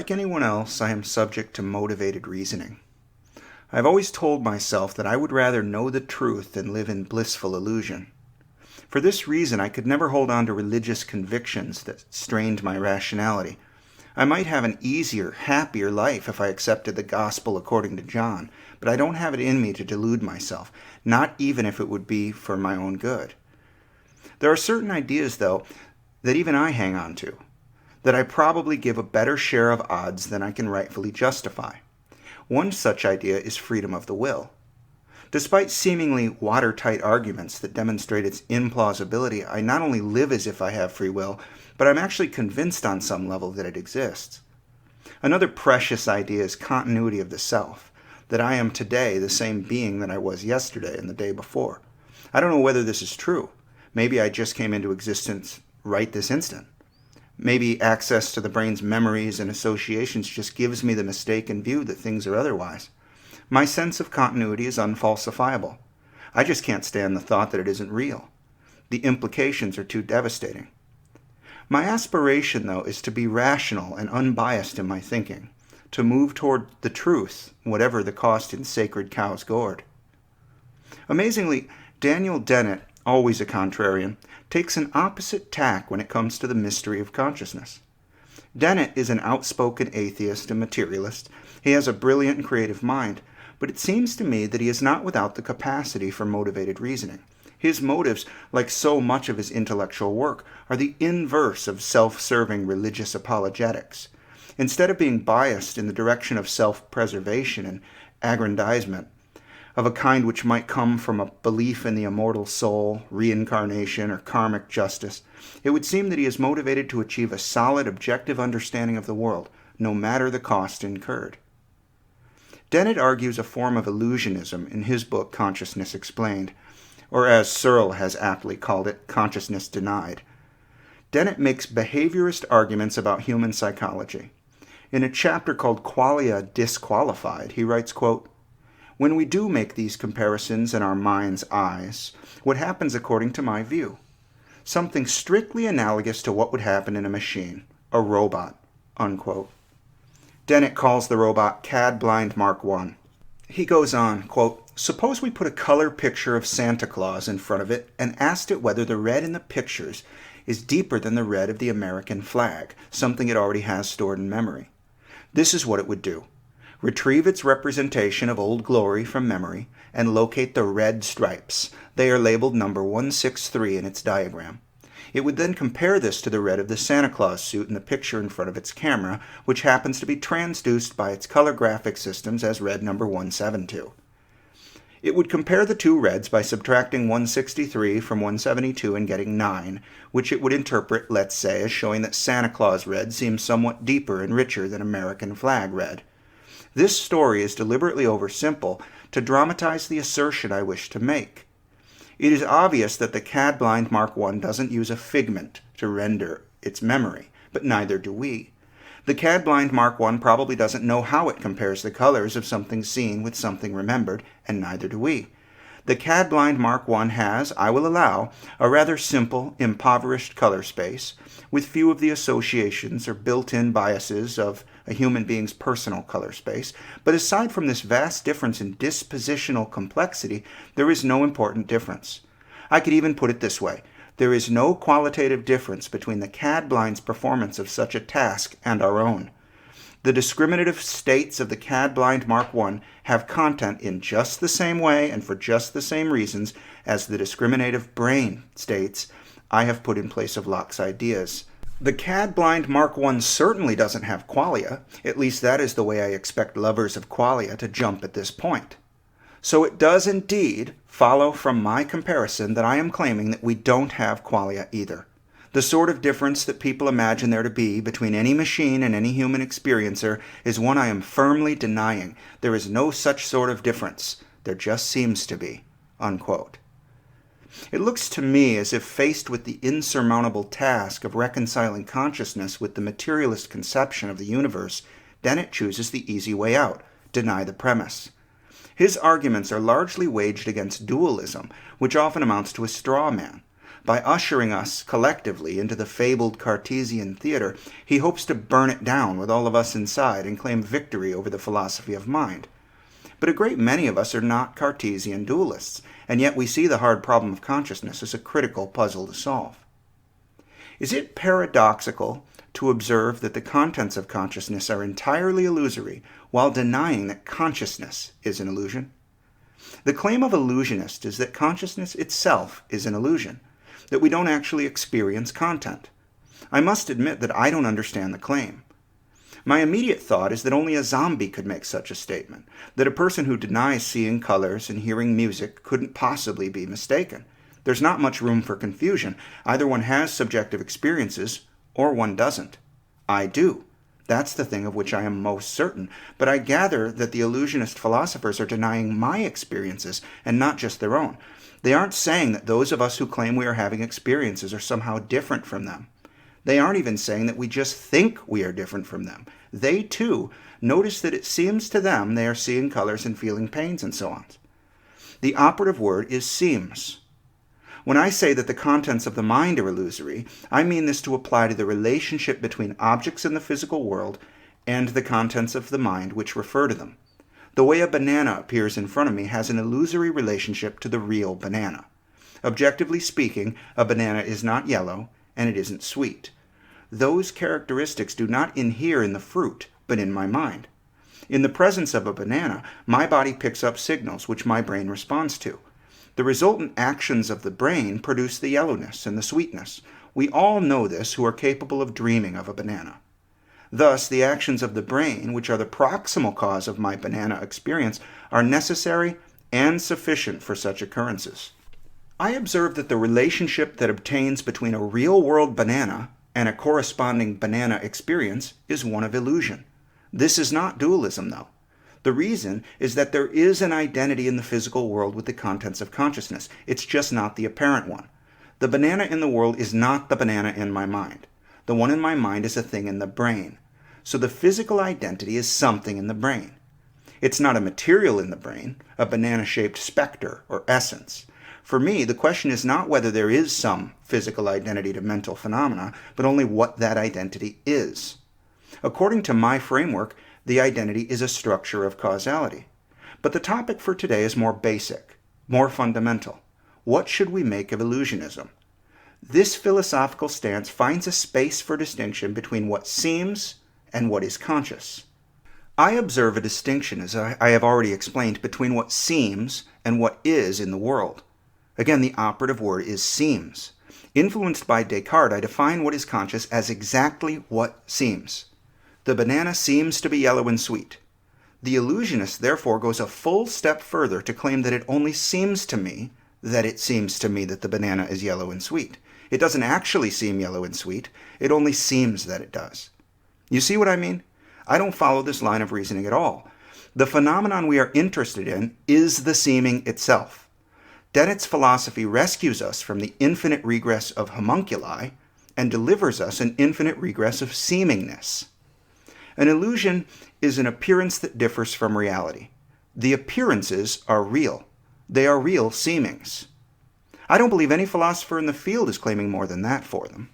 Like anyone else, I am subject to motivated reasoning. I've always told myself that I would rather know the truth than live in blissful illusion. For this reason, I could never hold on to religious convictions that strained my rationality. I might have an easier, happier life if I accepted the gospel according to John, but I don't have it in me to delude myself, not even if it would be for my own good. There are certain ideas, though, that even I hang on to, that I probably give a better share of odds than I can rightfully justify. One such idea is freedom of the will. Despite seemingly watertight arguments that demonstrate its implausibility, I not only live as if I have free will, but I'm actually convinced on some level that it exists. Another precious idea is continuity of the self, that I am today the same being that I was yesterday and the day before. I don't know whether this is true. Maybe I just came into existence right this instant. Maybe access to the brain's memories and associations just gives me the mistaken view that things are otherwise. My sense of continuity is unfalsifiable. I just can't stand the thought that it isn't real. The implications are too devastating. My aspiration, though, is to be rational and unbiased in my thinking, to move toward the truth, whatever the cost in sacred cow's gourd. Amazingly, Daniel Dennett, always a contrarian, takes an opposite tack when it comes to the mystery of consciousness. Dennett is an outspoken atheist and materialist. He has a brilliant and creative mind, but it seems to me that he is not without the capacity for motivated reasoning. His motives, like so much of his intellectual work, are the inverse of self-serving religious apologetics. Instead of being biased in the direction of self-preservation and aggrandizement, of a kind which might come from a belief in the immortal soul, reincarnation, or karmic justice, it would seem that he is motivated to achieve a solid, objective understanding of the world, no matter the cost incurred. Dennett argues a form of illusionism in his book Consciousness Explained, or as Searle has aptly called it, Consciousness Denied. Dennett makes behaviorist arguments about human psychology. In a chapter called Qualia Disqualified, he writes, quote, "When we do make these comparisons in our mind's eyes, what happens according to my view? Something strictly analogous to what would happen in a machine, a robot," unquote. Dennett calls the robot CAD Blind Mark I. He goes on, quote, "Suppose we put a color picture of Santa Claus in front of it and asked it whether the red in the pictures is deeper than the red of the American flag, something it already has stored in memory. This is what it would do. Retrieve its representation of Old Glory from memory and locate the red stripes. They are labeled number 163 in its diagram. It would then compare this to the red of the Santa Claus suit in the picture in front of its camera, which happens to be transduced by its color graphic systems as red number 172. It would compare the two reds by subtracting 163 from 172 and getting 9, which it would interpret, let's say, as showing that Santa Claus red seems somewhat deeper and richer than American flag red. This story is deliberately oversimple to dramatize the assertion I wish to make. It is obvious that the CAD Blind Mark I doesn't use a figment to render its memory, but neither do we. The CAD Blind Mark I probably doesn't know how it compares the colors of something seen with something remembered, and neither do we. The CAD Blind Mark I has, I will allow, a rather simple, impoverished color space, with few of the associations or built-in biases of a human being's personal color space, but aside from this vast difference in dispositional complexity, there is no important difference. I could even put it this way. There is no qualitative difference between the CAD Blind's performance of such a task and our own. The discriminative states of the CAD Blind Mark I have content in just the same way and for just the same reasons as the discriminative brain states I have put in place of Locke's ideas. The CAD Blind Mark I certainly doesn't have qualia, at least that is the way I expect lovers of qualia to jump at this point. So it does indeed follow from my comparison that I am claiming that we don't have qualia either. The sort of difference that people imagine there to be between any machine and any human experiencer is one I am firmly denying. There is no such sort of difference. There just seems to be." Unquote. It looks to me as if faced with the insurmountable task of reconciling consciousness with the materialist conception of the universe, Dennett chooses the easy way out, deny the premise. His arguments are largely waged against dualism, which often amounts to a straw man. By ushering us collectively into the fabled Cartesian theater, he hopes to burn it down with all of us inside and claim victory over the philosophy of mind. But a great many of us are not Cartesian dualists, and yet we see the hard problem of consciousness as a critical puzzle to solve. Is it paradoxical to observe that the contents of consciousness are entirely illusory while denying that consciousness is an illusion? The claim of illusionist is that consciousness itself is an illusion, that we don't actually experience content. I must admit that I don't understand the claim. My immediate thought is that only a zombie could make such a statement, that a person who denies seeing colors and hearing music couldn't possibly be mistaken. There's not much room for confusion. Either one has subjective experiences, or one doesn't. I do. That's the thing of which I am most certain, but I gather that the illusionist philosophers are denying my experiences, and not just their own. They aren't saying that those of us who claim we are having experiences are somehow different from them. They aren't even saying that we just think we are different from them. They, too, notice that it seems to them they are seeing colors and feeling pains and so on. The operative word is seems. When I say that the contents of the mind are illusory, I mean this to apply to the relationship between objects in the physical world and the contents of the mind which refer to them. The way a banana appears in front of me has an illusory relationship to the real banana. Objectively speaking, a banana is not yellow, and it isn't sweet. Those characteristics do not inhere in the fruit, but in my mind. In the presence of a banana, my body picks up signals which my brain responds to. The resultant actions of the brain produce the yellowness and the sweetness. We all know this who are capable of dreaming of a banana. Thus, the actions of the brain, which are the proximal cause of my banana experience, are necessary and sufficient for such occurrences. I observe that the relationship that obtains between a real-world banana and a corresponding banana experience is one of illusion. This is not dualism, though. The reason is that there is an identity in the physical world with the contents of consciousness. It's just not the apparent one. The banana in the world is not the banana in my mind. The one in my mind is a thing in the brain. So the physical identity is something in the brain. It's not a material in the brain, a banana-shaped specter or essence. For me, the question is not whether there is some physical identity to mental phenomena, but only what that identity is. According to my framework, the identity is a structure of causality. But the topic for today is more basic, more fundamental. What should we make of illusionism? This philosophical stance finds a space for distinction between what seems and what is conscious. I observe a distinction, as I have already explained, between what seems and what is in the world. Again, the operative word is seems. Influenced by Descartes, I define what is conscious as exactly what seems. The banana seems to be yellow and sweet. The illusionist therefore goes a full step further to claim that it only seems to me that the banana is yellow and sweet. It doesn't actually seem yellow and sweet, it only seems that it does. You see what I mean? I don't follow this line of reasoning at all. The phenomenon we are interested in is the seeming itself. Dennett's philosophy rescues us from the infinite regress of homunculi and delivers us an infinite regress of seemingness. An illusion is an appearance that differs from reality. The appearances are real. They are real seemings. I don't believe any philosopher in the field is claiming more than that for them.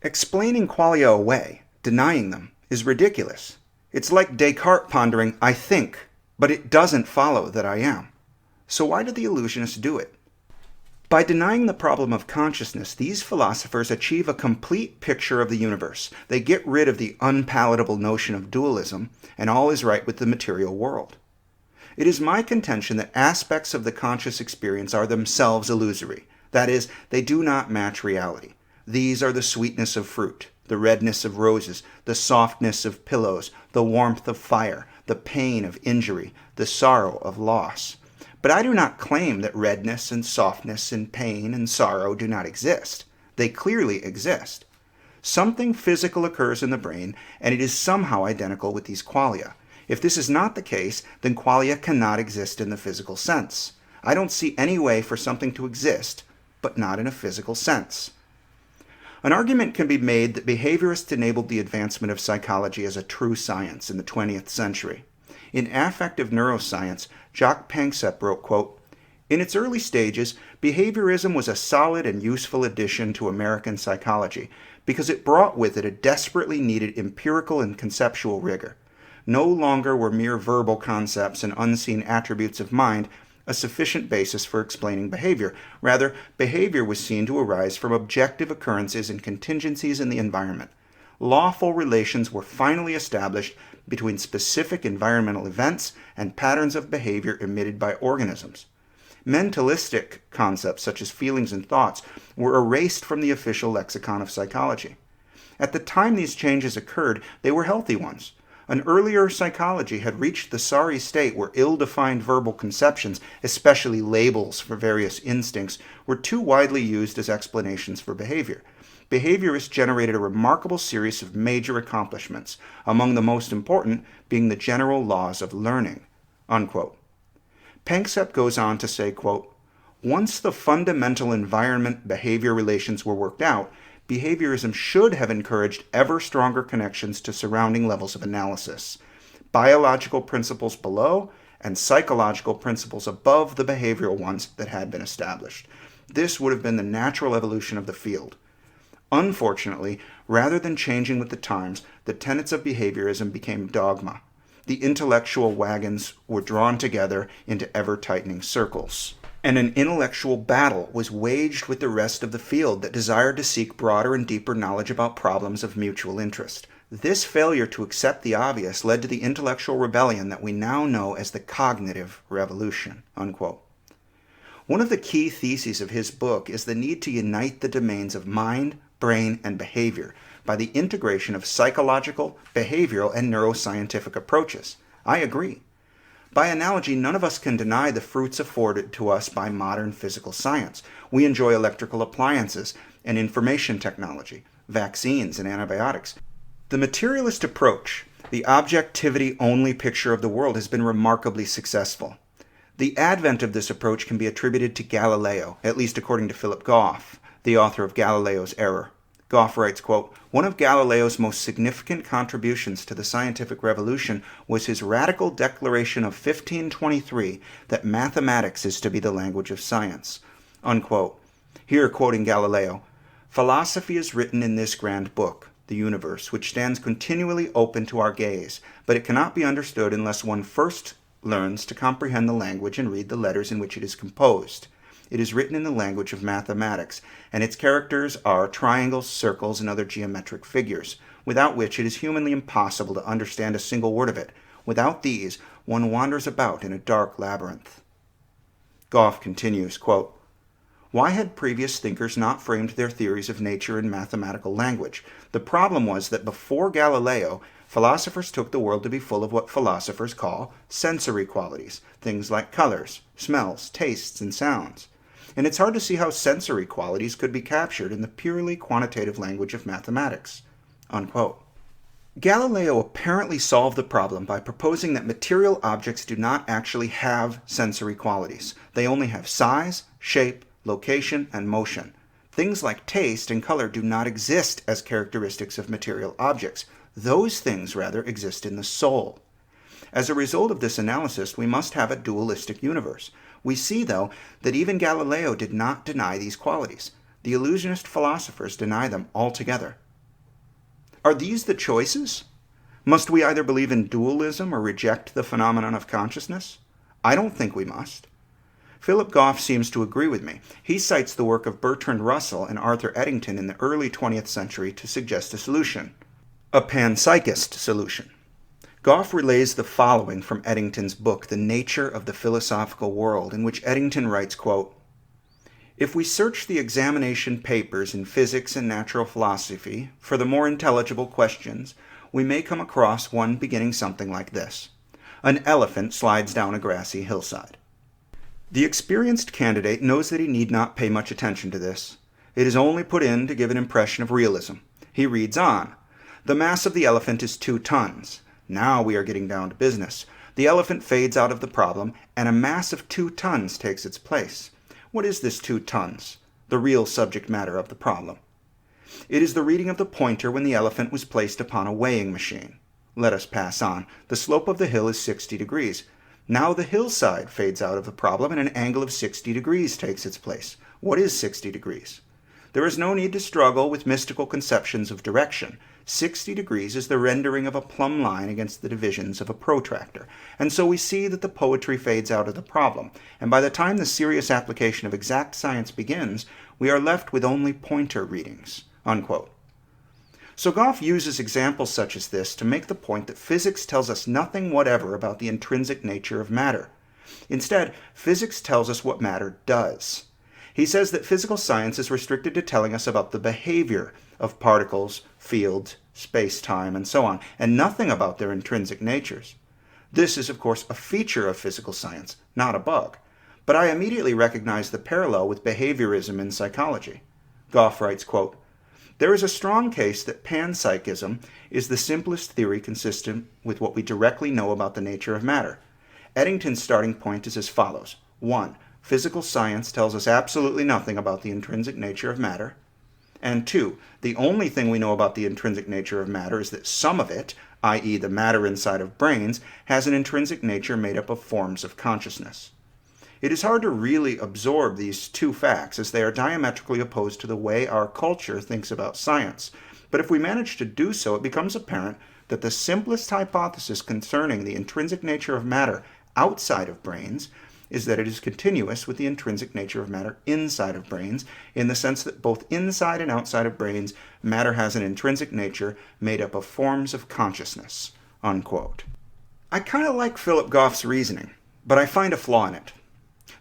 Explaining qualia away, denying them, is ridiculous. It's like Descartes pondering, I think, but it doesn't follow that I am. So why did the illusionists do it? By denying the problem of consciousness, these philosophers achieve a complete picture of the universe. They get rid of the unpalatable notion of dualism, and all is right with the material world. It is my contention that aspects of the conscious experience are themselves illusory. That is, they do not match reality. These are the sweetness of fruit, the redness of roses, the softness of pillows, the warmth of fire, the pain of injury, the sorrow of loss. But I do not claim that redness and softness and pain and sorrow do not exist. They clearly exist. Something physical occurs in the brain, and it is somehow identical with these qualia. If this is not the case, then qualia cannot exist in the physical sense. I don't see any way for something to exist, but not in a physical sense. An argument can be made that behaviorists enabled the advancement of psychology as a true science in the 20th century. In Affective Neuroscience, Jaak Panksepp wrote, quote, In its early stages, behaviorism was a solid and useful addition to American psychology because it brought with it a desperately needed empirical and conceptual rigor. No longer were mere verbal concepts and unseen attributes of mind a sufficient basis for explaining behavior. Rather, behavior was seen to arise from objective occurrences and contingencies in the environment. Lawful relations were finally established between specific environmental events and patterns of behavior emitted by organisms. Mentalistic concepts such as feelings and thoughts were erased from the official lexicon of psychology. At the time these changes occurred, they were healthy ones. An earlier psychology had reached the sorry state where ill-defined verbal conceptions, especially labels for various instincts, were too widely used as explanations for behavior. Behaviorists generated a remarkable series of major accomplishments, among the most important being the general laws of learning." Unquote. Panksepp goes on to say, quote, "Once the fundamental environment-behavior relations were worked out, behaviorism should have encouraged ever stronger connections to surrounding levels of analysis, biological principles below and psychological principles above the behavioral ones that had been established. This would have been the natural evolution of the field. Unfortunately, rather than changing with the times, the tenets of behaviorism became dogma. The intellectual wagons were drawn together into ever-tightening circles, and an intellectual battle was waged with the rest of the field that desired to seek broader and deeper knowledge about problems of mutual interest. This failure to accept the obvious led to the intellectual rebellion that we now know as the cognitive revolution." Unquote. One of the key theses of his book is the need to unite the domains of mind, brain, and behavior by the integration of psychological, behavioral, and neuroscientific approaches. I agree. By analogy, none of us can deny the fruits afforded to us by modern physical science. We enjoy electrical appliances and information technology, vaccines and antibiotics. The materialist approach, the objectivity-only picture of the world, has been remarkably successful. The advent of this approach can be attributed to Galileo, at least according to Philip Goff, the author of Galileo's Error. Goff writes, quote, "One of Galileo's most significant contributions to the scientific revolution was his radical declaration of 1523 that mathematics is to be the language of science." Unquote. Here, quoting Galileo, "Philosophy is written in this grand book, the universe, which stands continually open to our gaze, but it cannot be understood unless one first learns to comprehend the language and read the letters in which it is composed. It is written in the language of mathematics, and its characters are triangles, circles, and other geometric figures, without which it is humanly impossible to understand a single word of it. Without these, one wanders about in a dark labyrinth." Goff continues, quote, "Why had previous thinkers not framed their theories of nature in mathematical language? The problem was that before Galileo, philosophers took the world to be full of what philosophers call sensory qualities, things like colors, smells, tastes, and sounds. And it's hard to see how sensory qualities could be captured in the purely quantitative language of mathematics." Unquote. Galileo apparently solved the problem by proposing that material objects do not actually have sensory qualities. They only have size, shape, location, and motion. Things like taste and color do not exist as characteristics of material objects. Those things, rather, exist in the soul. As a result of this analysis, we must have a dualistic universe. We see, though, that even Galileo did not deny these qualities. The illusionist philosophers deny them altogether. Are these the choices? Must we either believe in dualism or reject the phenomenon of consciousness? I don't think we must. Philip Goff seems to agree with me. He cites the work of Bertrand Russell and Arthur Eddington in the early 20th century to suggest a solution, a panpsychist solution. Goff relays the following from Eddington's book, The Nature of the Philosophical World, in which Eddington writes, quote, "If we search the examination papers in physics and natural philosophy for the more intelligible questions, we may come across one beginning something like this. An elephant slides down a grassy hillside. The experienced candidate knows that he need not pay much attention to this. It is only put in to give an impression of realism. He reads on. The mass of the elephant is 2 tons. Now we are getting down to business. The elephant fades out of the problem, and a mass of 2 tons takes its place. What is this 2 tons? The real subject matter of the problem. It is the reading of the pointer when the elephant was placed upon a weighing machine. Let us pass on. The slope of the hill is 60 degrees. Now the hillside fades out of the problem and an angle of 60 degrees takes its place. What is 60 degrees? There is no need to struggle with mystical conceptions of direction. 60 degrees is the rendering of a plumb line against the divisions of a protractor. And so we see that the poetry fades out of the problem. And by the time the serious application of exact science begins, we are left with only pointer readings." Unquote. So Goff uses examples such as this to make the point that physics tells us nothing whatever about the intrinsic nature of matter. Instead, physics tells us what matter does. He says that physical science is restricted to telling us about the behavior of particles, fields, space-time, and so on, and nothing about their intrinsic natures. This is, of course, a feature of physical science, not a bug. But I immediately recognize the parallel with behaviorism in psychology. Goff writes, quote, "There is a strong case that panpsychism is the simplest theory consistent with what we directly know about the nature of matter. Eddington's starting point is as follows. 1. Physical science tells us absolutely nothing about the intrinsic nature of matter. And 2. The only thing we know about the intrinsic nature of matter is that some of it, i.e. the matter inside of brains, has an intrinsic nature made up of forms of consciousness." It is hard to really absorb these two facts, as they are diametrically opposed to the way our culture thinks about science. But if we manage to do so, it becomes apparent that the simplest hypothesis concerning the intrinsic nature of matter outside of brains is that it is continuous with the intrinsic nature of matter inside of brains, in the sense that both inside and outside of brains, matter has an intrinsic nature made up of forms of consciousness. Unquote. I kind of like Philip Goff's reasoning, but I find a flaw in it.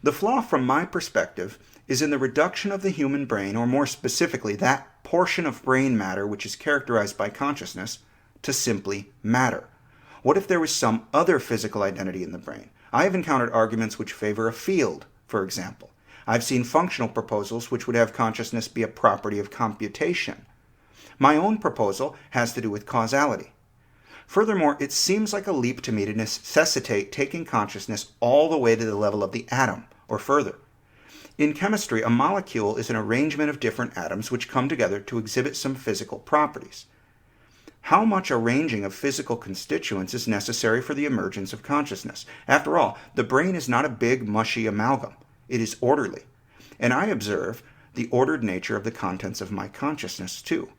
The flaw from my perspective is in the reduction of the human brain, or more specifically, that portion of brain matter which is characterized by consciousness, to simply matter. What if there was some other physical identity in the brain? I have encountered arguments which favor a field, for example. I've seen functional proposals which would have consciousness be a property of computation. My own proposal has to do with causality. Furthermore, it seems like a leap to me to necessitate taking consciousness all the way to the level of the atom, or further. In chemistry, a molecule is an arrangement of different atoms which come together to exhibit some physical properties. How much arranging of physical constituents is necessary for the emergence of consciousness? After all, the brain is not a big, mushy amalgam. It is orderly. And I observe the ordered nature of the contents of my consciousness, too.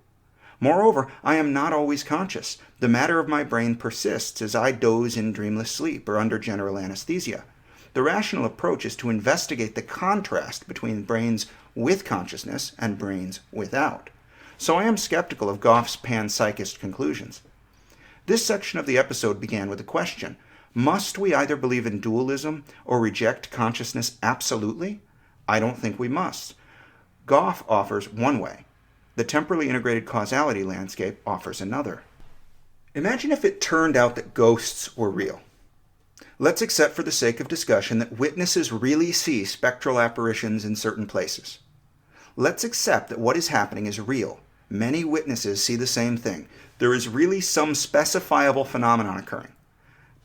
Moreover, I am not always conscious. The matter of my brain persists as I doze in dreamless sleep or under general anesthesia. The rational approach is to investigate the contrast between brains with consciousness and brains without. So I am skeptical of Goff's panpsychist conclusions. This section of the episode began with a question. Must we either believe in dualism or reject consciousness absolutely? I don't think we must. Goff offers one way. The temporally integrated causality landscape offers another. Imagine if it turned out that ghosts were real. Let's accept for the sake of discussion that witnesses really see spectral apparitions in certain places. Let's accept that what is happening is real. Many witnesses see the same thing. There is really some specifiable phenomenon occurring.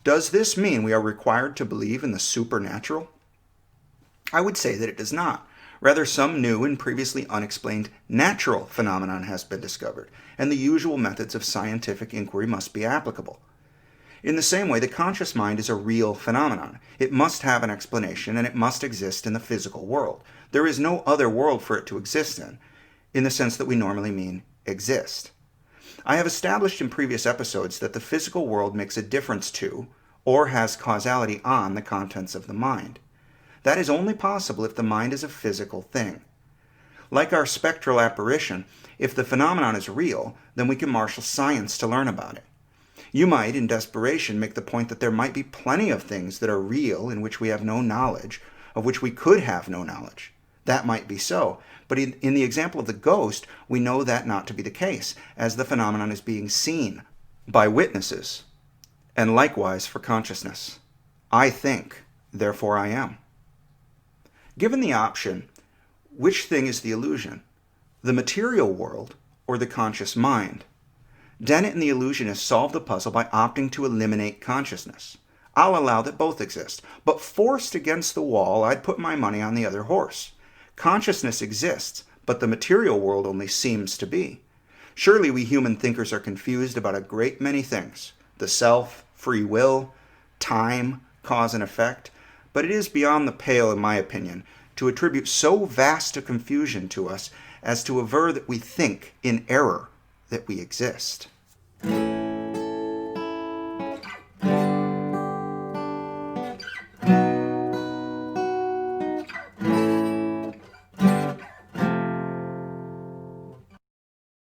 Does this mean we are required to believe in the supernatural? I would say that it does not. Rather, some new and previously unexplained natural phenomenon has been discovered, and the usual methods of scientific inquiry must be applicable. In the same way, the conscious mind is a real phenomenon. It must have an explanation, and it must exist in the physical world. There is no other world for it to exist in the sense that we normally mean exist. I have established in previous episodes that the physical world makes a difference to, or has causality on, the contents of the mind. That is only possible if the mind is a physical thing. Like our spectral apparition, if the phenomenon is real, then we can marshal science to learn about it. You might, in desperation, make the point that there might be plenty of things that are real in which we have no knowledge, of which we could have no knowledge. That might be so, but in the example of the ghost, we know that not to be the case, as the phenomenon is being seen by witnesses, and likewise for consciousness. I think, therefore I am. Given the option, which thing is the illusion? The material world or the conscious mind? Dennett and the illusionists solved the puzzle by opting to eliminate consciousness. I'll allow that both exist, but forced against the wall, I'd put my money on the other horse. Consciousness exists, but the material world only seems to be. Surely we human thinkers are confused about a great many things: the self, free will, time, cause and effect, but it is beyond the pale, in my opinion, to attribute so vast a confusion to us as to aver that we think, in error, that we exist.